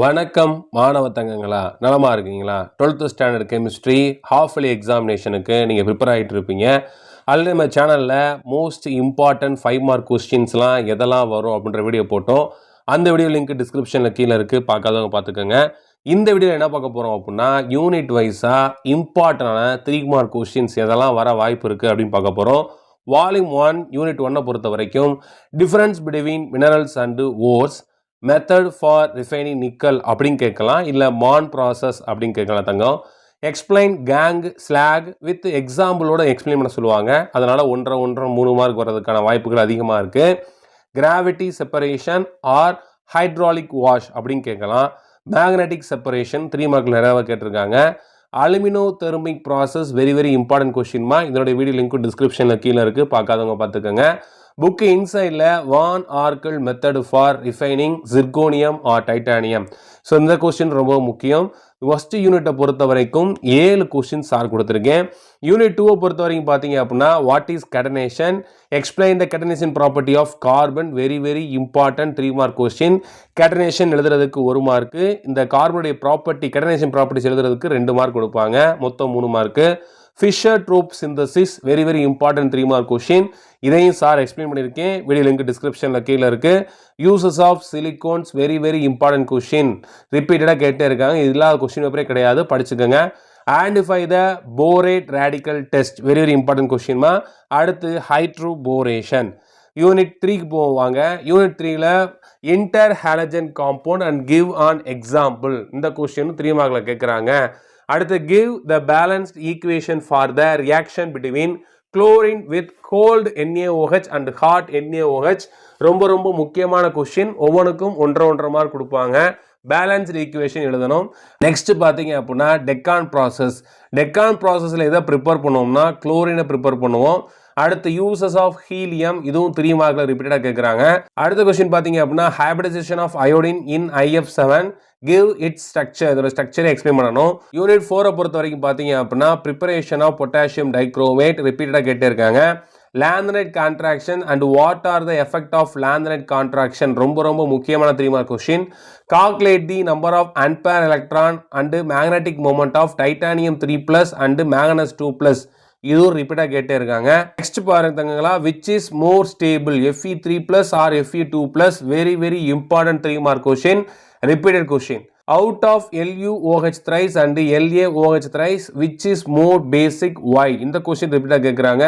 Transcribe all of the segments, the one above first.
வணக்கம் மாணவ தங்கங்களா, நலமாக இருக்கீங்களா? 12th ஸ்டாண்டர்ட் கெமிஸ்ட்ரி ஹாஃப்லி எக்ஸாமினேஷனுக்கு நீங்கள் ப்ரிப்பேர் ஆகிட்டு இருப்பீங்க. அதில் நம்ம சேனலில் மோஸ்ட் இம்பார்ட்டன்ட் 5 மார்க் கொஸ்டின்ஸ்லாம் எதெல்லாம் வரும் அப்படின்ற வீடியோ போட்டோம். அந்த வீடியோ லிங்க் டிஸ்கிரிப்ஷனில் கீழே இருக்குது, பார்க்காதவங்க பார்த்துக்கோங்க. இந்த வீடியோவில் என்ன பார்க்க போகிறோம் அப்படின்னா, யூனிட் வைஸாக இம்பார்ட்டண்டான 3 மார்க் கொஸ்டின்ஸ் எதெல்லாம் வர வாய்ப்பு இருக்குது அப்படின்னு பார்க்க போகிறோம். வால்யூம் 1 யூனிட் 1 பொறுத்த வரைக்கும் difference between minerals and ores, method for refining nickel அப்படின்னு கேட்கலாம், இல்லை மான் ப்ராசஸ் அப்படின்னு கேட்கலாம் தங்கம். எக்ஸ்பிளைன் கேங் ஸ்லாக் வித் எக்ஸாம்பிளோட எக்ஸ்பிளைன் பண்ண சொல்லுவாங்க. அதனால் 1.5 3 மார்க் வர்றதுக்கான வாய்ப்புகள் அதிகமாக இருக்குது. Gravity separation or hydraulic wash அப்படின்னு கேட்கலாம். மேக்னெட்டிக் செப்பரேஷன் 3 மார்க்கில் நிறைய கேட்டிருக்காங்க. Alumino thermic process very very important கொஸ்டின்மா. இதனுடைய வீடியோ லிங்க்கும் டிஸ்கிரிப்ஷனில் கீழே இருக்குது, பார்க்காதவங்க பார்த்துக்கோங்க. புக்கு இன்சைடில் van Arkel method for refining zirconium or titanium. So இந்த கொஸ்டின் ரொம்ப முக்கியம். ஃபஸ்ட்டு யூனிட்டை பொறுத்த வரைக்கும் 7 கொஸ்டின்ஸ் சார் கொடுத்துருக்கேன். யூனிட் 2 பொறுத்த வரைக்கும் பார்த்தீங்க அப்படின்னா, what is catenation, explain the catenation property of carbon, very very important 3 mark question. Catenation எழுதுறதுக்கு 1 மார்க்கு, இந்த கார்பனுடைய ப்ராப்பர்ட்டி கேட்டனேஷன் ப்ராப்பர்ட்டிஸ் எழுதுறதுக்கு 2 மார்க் கொடுப்பாங்க, மொத்தம் 3 mark. Fischer Tropsch synthesis very very important 3 mark question. இதையும் சார் எக்ஸ்பிளைன் பண்ணியிருக்கேன், video link டிஸ்கிரிப்ஷனில் கீழே இருக்குது. Uses of silicones very very important question, ரிப்பீட்டடாக கேட்டே இருக்காங்க, இல்லாத கொஸ்டின் பேப்பரே கிடையாது, படிச்சுக்கோங்க. Identify the borate radical test very very important கொஸ்டின்மா. அடுத்து ஹைட்ரோபோரேஷன். யூனிட் 3க்கு போவாங்க. யூனிட் 3ல் inter halogen compound and give an example, இந்த கொஸ்டின் 3 மார்க்கில் கேட்குறாங்க. அடுத்து give the balanced equation for the reaction between chlorine with cold NaOH and hot NaOH. ரொம்ப ரொம்ப முக்கியமான கொஸ்டின், ஒவ்வொன்றுக்கும் 1.5 மார்க் கொடுப்பாங்க. பேலன்ஸ்டு ஈக்குவேஷன் எழுதணும். நெக்ஸ்ட் பார்த்தீங்க அப்படின்னா டெக்கான் ப்ராசஸ். டெக்கான் ப்ராசஸில் எதை ப்ரிப்பேர் பண்ணுவோம்னா குளோரினை ப்ரிப்பேர் பண்ணுவோம். அடுத்து யூசஸ் ஆஃப் ஹீலியம், இதுவும் 3 மார்க்கில் ரிப்பீட்டடாக கேட்குறாங்க. அடுத்த கொஸ்டின் பார்த்தீங்க அப்படின்னா hybridization of iodine in IF7, give its structure, இதோட ஸ்ட்ரக்சரை எக்ஸ்பிளைன் பண்ணணும். யூனிட் 4 பொறுத்த வரைக்கும் பார்த்தீங்க அப்படின்னா ப்ரிப்பரேஷன் ஆஃப் பொட்டாசியம் டைக்ரோமேட் ரிப்பீட்டடாக கேட்டே இருக்காங்க. Lanthanide contraction and what are the effect of lanthanide contraction, ரொம்ப ரொம்ப முக்கியமான 3 mark question. Calculate the number of unpaired electron and magnetic moment of titanium 3+ and manganese 2+, இதுவும் ரிப்பீட்டாக கேட்டே இருக்காங்க. நெக்ஸ்ட் பாருங்க தங்கங்களா, which is more stable, Fe3+ or Fe2+, very very important 3 mark question, repeated question. Out of LuOH thrice அண்ட் LaOH thrice which is more basic, why, இந்த question ரிப்பீட்டாக கேட்குறாங்க.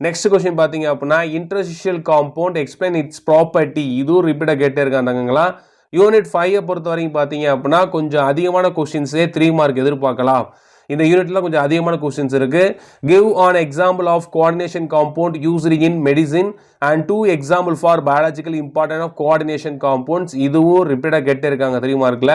நெக்ஸ்ட் கொஸ்டின் பார்த்தீங்க அப்படின்னா interstitial compound explain it's property, இதுவும் ரிப்பீட்டாக கேட்டே இருக்காங்க தங்கங்களா. யூனிட் 5 பொறுத்த வரைக்கும் பார்த்தீங்க அப்படின்னா கொஞ்சம் அதிகமான கொஸ்டின்ஸே 3 மார்க் எதிர்பார்க்கலாம். இந்த யூனிட்ல கொஞ்சம் அதிகமான கொஸ்டின்ஸ் இருக்கு. Give an example of coordination compound used in medicine and 2 example for biological important of coordination compounds, இதுவும் ரிப்பீட்டாக கேட்டே இருக்காங்க 3 மார்க்கில்.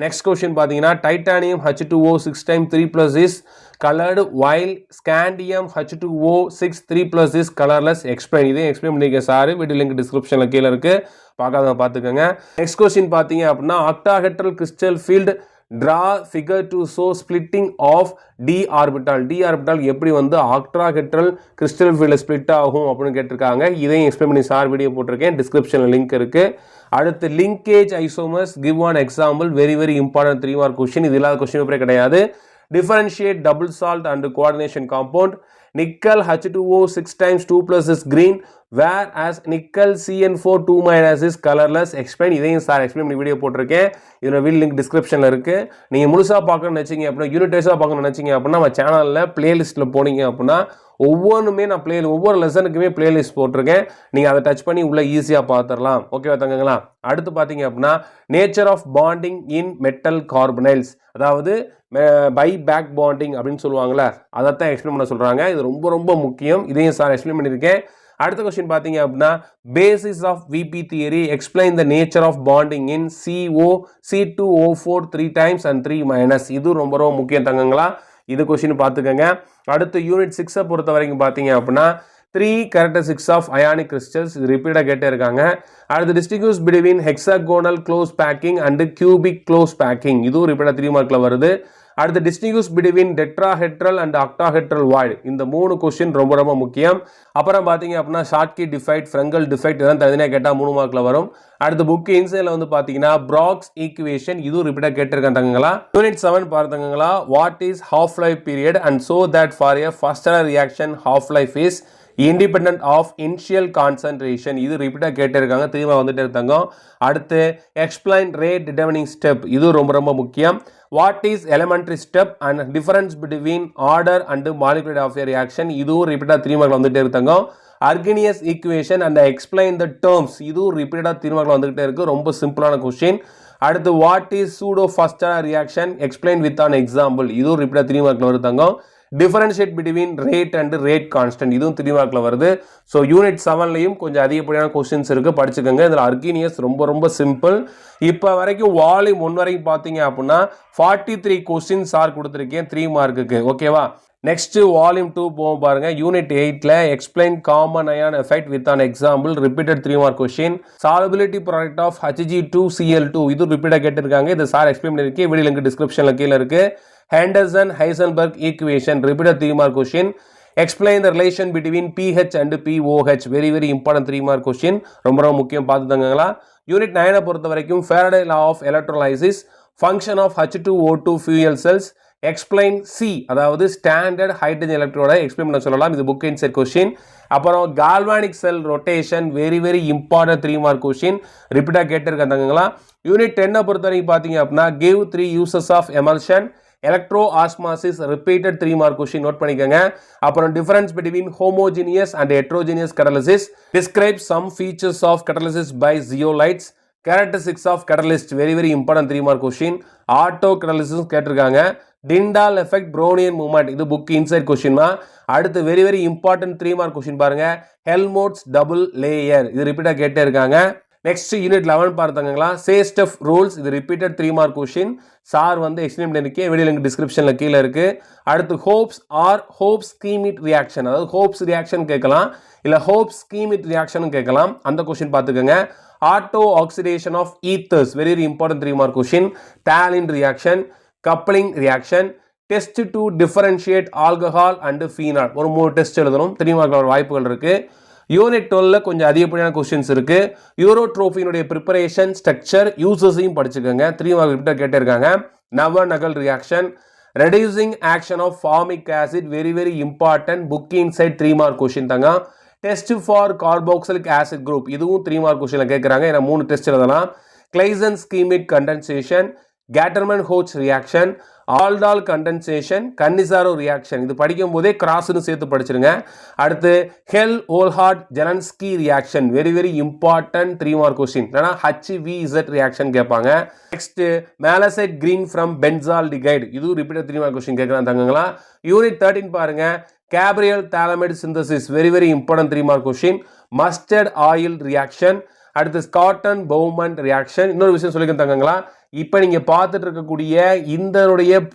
நெக்ஸ்ட் கொஸ்டின் பார்த்தீங்கன்னா titanium H2O 6 times 3+ is coloured while scandium H2O 6 3+ is colourless, explain, இதையும் explain பண்ணியிருக்கேன் sir, video link டிஸ்கிரிப்ஷனில் கீழே இருக்குது, பார்க்காதவங்க பார்த்துக்கோங்க. நெக்ஸ்ட் கொஸ்டின் பார்த்தீங்க அப்படின்னா octahedral crystal field draw figure to show splitting of d orbital. d orbital எப்படி வந்து ஆக்டாஹெட்ரல் கிறிஸ்டல் ஃபீல்டில் ஸ்பிளிட் ஆகும் அப்படின்னு கேட்டிருக்காங்க. இதையும் எக்ஸ்பிளைன் பண்ணி சார் வீடியோ போட்டிருக்கேன், டிஸ்கிரிப்ஷனில் லிங்க் இருக்குது. அடுத்து linkage isomers, give an example, very very important 3 mark question, இது இல்லாத கொஸ்டின் பேப்பரே கிடையாது. Differentiate double salt and coordination compound. Nickel H2O 6 times 2+ is green, whereas nickel CN4 2- is colourless, explain, இதையும் sir explain பண்ணி video போட்டிருக்கேன், இதோட video link டிஸ்கிரிப்ஷனில் இருக்குது. நீங்கள் முழுசாக பார்க்கணும்னு நினச்சிங்க அப்படின்னா, யூனிட் வைஸாக பார்க்கணும்னு நினச்சிங்க அப்படின்னா நம்ம சேனலில் பிளேலிஸ்ட்டில் போனீங்க அப்படின்னா ஒவ்வொன்றுமே நான் ஒவ்வொரு லெசனுக்குமே பிளேலிஸ்ட் போட்டிருக்கேன், நீங்கள் அதை டச் பண்ணி உள்ளே ஈஸியாக பார்த்துடலாம். ஓகேவா தங்கங்களா? அடுத்து பார்த்தீங்க அப்படின்னா nature of bonding in metal carbonyls, அதாவது பை பேக் பாண்டிங் அப்படின்னு சொல்லுவாங்களே, அதைத்தான் எக்ஸ்பிளைன் பண்ண சொல்கிறாங்க. இது ரொம்ப ரொம்ப முக்கியம், இதையும் சார் எக்ஸ்பிளைன் பண்ணியிருக்கேன். அடுத்த கொஸ்டின் பார்த்தீங்க அப்படின்னா basis of VP theory, explain the nature of bonding in C2O4 3 times and 3-, இது ரொம்ப ரொம்ப முக்கியம் தங்கங்களா, இது கொஸ்டின் பார்த்துக்கோங்க. அடுத்து யூனிட் 6 பொறுத்த வரைக்கும் பார்த்தீங்க அப்படின்னா 3 characteristics ஆஃப் அயானிக் கிறிஸ்டல்ஸ், இது ரிப்பீட்டாக கேட்டே இருக்காங்க. அடுத்து distinguish between hexagonal close packing and cubic close packing, இதுவும் ரிப்பீட்டாக 3 மார்க்கில் வருது. அடுத்து distinguish between tetrahedral and octahedral void, இந்த 3 கொஸ்டின் ரொம்ப ரொம்ப முக்கியம். அப்புறம் பார்த்தீங்க அப்படின்னா ஷார்ட்கி டிஃபைட், ஃப்ரெங்கல் டிஃபைட் இதெல்லாம் தனியாக கேட்டால் 3 மார்க்கில் வரும். அடுத்து புக் இன்சைடில் வந்து பார்த்தீங்கன்னா ப்ராக்ஸ் ஈக்குவேஷன், இதுவும் ரிப்பீட்டாக கேட்டிருக்காங்க தங்கங்களா. யூனிட் 7 பார்த்தங்கங்களா, what is half life period and so that for a first order reaction half life is independent of initial concentration, இது ரிப்பீட்டாக கேட்டிருக்காங்க, திரும்ப வந்துட்டு இருந்தாங்க. அடுத்து எக்ஸ்பிளைன் ரேட் டிட்டர்மினிங் ஸ்டெப், இது ரொம்ப ரொம்ப முக்கியம். What is elementary step and difference between order and molecular of a reaction, இதுவும் ரிப்பீட்டாக 3 மார்க்கில் வந்துட்டு இருந்தாங்க. Arrhenius equation and explain the terms, இதுவும் ரிப்பீட்டாக 3 மார்க்கில் வந்துகிட்டே இருக்கு, ரொம்ப சிம்பிளான கொஸ்டின். அடுத்து what is pseudo first order reaction explain with an example, இதுவும் ரிப்பீட்டாக 3 மார்க்கில் வருதாங்க. Differentiate between rate and rate constant, இதுவும் 3 மார்க்கில் வருது. ஸோ யூனிட் 7லையும் கொஞ்சம் அதிகப்படியான கொஸ்டின்ஸ் இருக்குது, படிச்சுக்கோங்க. இதில் அர்கினியஸ் ரொம்ப ரொம்ப சிம்பிள். இப்போ வரைக்கும் வால்யூம் 1 வரைக்கும் பார்த்தீங்க அப்படின்னா 43 கொஸ்டின்ஸ் சார் கொடுத்துருக்கேன் 3 மார்க்குக்கு, ஓகேவா. நெக்ஸ்ட் வால்யூம் 2 போகும் பாருங்க. யூனிட் 8ல explain common ion effect with an example, repeated 3 mark question. Solubility product of Hg2Cl2, இது ரிப்பீட்டாக கேட்டிருக்காங்க, இது சார் எக்ஸ்பிளைன் பண்ணியிருக்கேன், வீடியோ லிங்க் டிஸ்கிரிப்ஷனில் கீழே இருக்குது. Henderson Heisenberg equation, repeated 3 mark question. Explain the relation between pH and pOH, very very important 3 mark question, ரொம்ப ரொம்ப முக்கியம், பார்த்துதாங்களா. யூனிட் 9 பொறுத்த வரைக்கும் Faraday law of electrolysis, function of H2O2 fuel cells, explain C, அதாவது standard hydrogen electrode explain பண்ண சொல்லலாம், இது book inside question. அப்புறம் galvanic cell notation, very very important 3 mark question, ரிப்பீட்டாக கேட்டிருக்காங்கங்களா. யூனிட் 10 பொறுத்த வரைக்கும் பார்த்தீங்க அப்படின்னா give 3 uses of emulsion, electro osmosis, repeated 3 mark question, note பண்ணிக்கோங்க. அப்புறம் difference between homogeneous and heterogeneous catalysis, describe some features of catalysis by zeolites, characteristics of catalyst, very very important 3 mark question. Auto catalysis கேட்டிருக்காங்க. Tyndall effect, Brownian movement, இது book inside question தான். அடுத்து very very important 3 mark question பாருங்க, ஹெல்மோட்ஸ் double layer, இது ரிப்பீட்டாக கேட்டே இருக்காங்க. Next unit 11 பார்த்தாங்களா, Saytzeff rules, இது ரிப்பீட்டட் 3 மார்க் கொஸ்டின், சார் வந்து எக்ஸ்பிளைன் பண்ணியிருக்கேன், வீடியோ லிங்க் டிஸ்கிரிப்ஷனில் கீழே இருக்கு. அடுத்து Kolbe's or Kolbe's Schmitt reaction, அதாவது ஹோப்ஸ் ரியாக்ஷன் கேட்கலாம், இல்லை ஹோப்ஸ் ஸ்கீமிட் ரியாக்ஷன் கேட்கலாம், அந்த கொஸ்டின் பார்த்துக்கோங்க. Auto oxidation of ethers, very very important 3 mark question. டாலின் reaction, coupling reaction, test to differentiate alcohol and phenol, ஒரு 3 டெஸ்ட் எழுதணும், 3 மார்க் வாய்ப்புகள் இருக்கு. யூனிட் 12ல கொஞ்சம் அதிகப்படியான கொஸ்டின்ஸ் இருக்கு. யூரோட்ரோபியினுடைய ப்ரிப்பரேஷன், ஸ்ட்ரக்சர், யூசஸையும் படிச்சுக்கோங்க, 3 மார்க் கிட்ட கேட்டிருக்காங்க. Knoevenagel reaction, reducing action of formic acid, very very important, book inside 3 mark question தாங்க. Test for carboxylic acid group, இதுவும் 3 மார்க் கொஸ்டின்ல கேட்குறாங்க, ஏன்னா 3 டெஸ்ட் எழுதலாம். Claisen Schmidt condensation, Gattermann Koch reaction, aldol condensation, Cannizzaro reaction, இது படிக்கும் போதே கிராஸ்னு சேர்த்து படிச்சிருங்க. அடுத்து Hell Volhard Zelinsky reaction, very very important 3 mark question, ஏன்னா HVZ ரியாக்ஷன் கேட்பாங்க. Next malachite green from benzaldehyde, இது ரிப்பீட்டட் 3 மார்க் கொஸ்டின் கேட்கலாம் தங்கங்களா. யூனிட் 13 பாருங்க, Gabriel phthalimide synthesis, very very important 3 mark question. Mustard oil reaction, அடுத்து Schotten Bowman reaction. இன்னொரு விஷயம் சொல்லிக்க தங்கங்களா, இப்போ நீங்கள் பார்த்துட்டு இருக்கக்கூடிய இந்த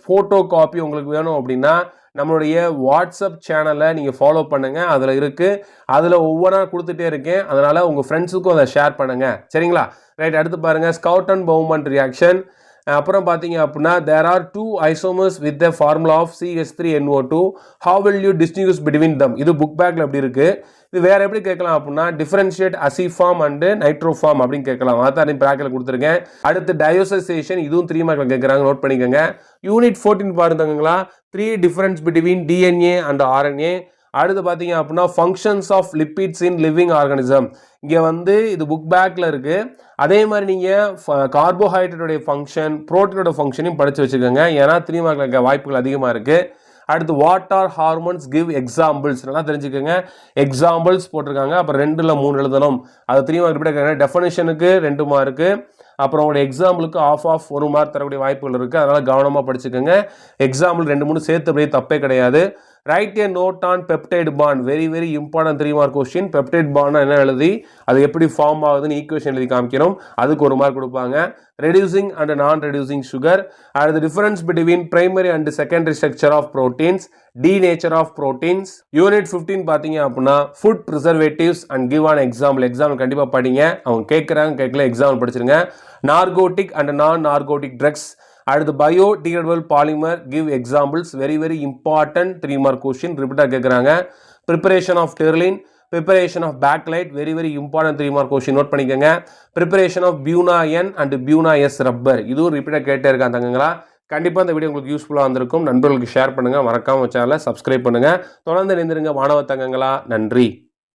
ஃபோட்டோ காப்பி உங்களுக்கு வேணும் அப்படின்னா நம்மளுடைய வாட்ஸ்அப் சேனலை நீங்கள் ஃபாலோ பண்ணுங்கள், அதில் இருக்குது, அதில் ஒவ்வொன்றா கொடுத்துட்டே இருக்கேன், அதனால் உங்கள் ஃப்ரெண்ட்ஸுக்கும் அதை ஷேர் பண்ணுங்கள், சரிங்களா. ரைட், அடுத்து பாருங்கள் ஸ்காட்டன் பவுமன் ரியாக்ஷன். அப்புறம் பார்த்தீங்க அப்படின்னா there are 2 isomers with the formula of CH3NO2, how will you distinguish between them, இது புக் பேக்கில் எப்படி இருக்குது. இது வேறு எப்படி கேட்கலாம் அப்படின்னா டிஃபரன்ஷியேட் அசிஃபார்ம் அண்ட் நைட்ரோஃபார்ம் அப்படின்னு கேட்கலாம், அதான் பேக்கில் கொடுத்துருக்கேன். அடுத்து டயோசைசேஷன், இதுவும் 3 மார்க்கில் கேட்குறாங்க, நோட் பண்ணிக்கோங்க. யூனிட் 14 பாருங்கங்களா, 3 difference between DNA and RNA. அடுத்து பார்த்தீங்க அப்படின்னா functions of lipids in living organism, இங்கே வந்து இது புக் பேக்கில் இருக்குது. அதே மாதிரி நீங்கள் கார்போஹைட்ரேட்டோடைய ஃபங்க்ஷன், ப்ரோட்டீனோட ஃபங்க்ஷனையும் படித்து வச்சுக்கோங்க, ஏன்னா 3 மார்க்கில் வாய்ப்புகள் அதிகமாக இருக்குது. அடுத்து what are hormones give examples, நல்லா தெரிஞ்சுக்கோங்க, எக்ஸாம்பிள்ஸ் போட்டிருக்காங்க, அப்புறம் 2ல் 3 எழுதணும், அது 3 மார்க் ரிப்பீட் கேட்குறாங்க. டெஃபனிஷனுக்கு 2 மார்க்கு, அப்புறம் உங்களுடைய எக்ஸாம்பிளுக்கு ஆஃப் 1 மார்க் தரக்கூடிய வாய்ப்புகள் இருக்குது, அதனால் கவனமாக படிச்சுக்கோங்க. எக்ஸாம்பிள் 2 3 சேர்த்து அப்படியே தப்பே கிடையாது. Write a note on peptide bond, very very important 3 mark question. Peptide bond என்ன எழுதி அது எப்படி ஃபார்ம் ஆகுதுன்னு ஈக்குவேஷன் எழுதி காமிக்கணும், அதுக்கு 1 மார்க் கொடுப்பாங்க. Reducing and non reducing sugar. அடுத்து difference between primary and secondary structure of proteins, denature of proteins. Unit 15 பார்த்தீங்க அப்படின்னா food preservatives and give an example, example கண்டிப்பாக படிங்க, அவங்க கேட்குறாங்க கேட்கல எக்ஸாம்பிள் படிச்சிருங்க. Narcotic and non narcotic drugs. அடுத்து biodegradable polymer give examples, very very important 3 mark question ரிப்பீட்டாக கேட்குறாங்க. Preparation of terylene, preparation of bakelite, very very important 3 mark question note பண்ணிக்கோங்க. Preparation of Buna N and Buna S rubber, இதுவும் ரிப்பீட்டாக கேட்டே இருக்காங்க தங்கங்களா. கண்டிப்பாக இந்த வீடியோ உங்களுக்கு யூஸ்ஃபுல்லாக வந்திருக்கும். நண்பர்களுக்கு ஷேர் பண்ணுங்கள், மறக்காமல் சேனலை சப்ஸ்கிரைப் பண்ணுங்கள். தொடர்ந்து இணைந்திருங்க மாணவ தங்கங்களா. நன்றி.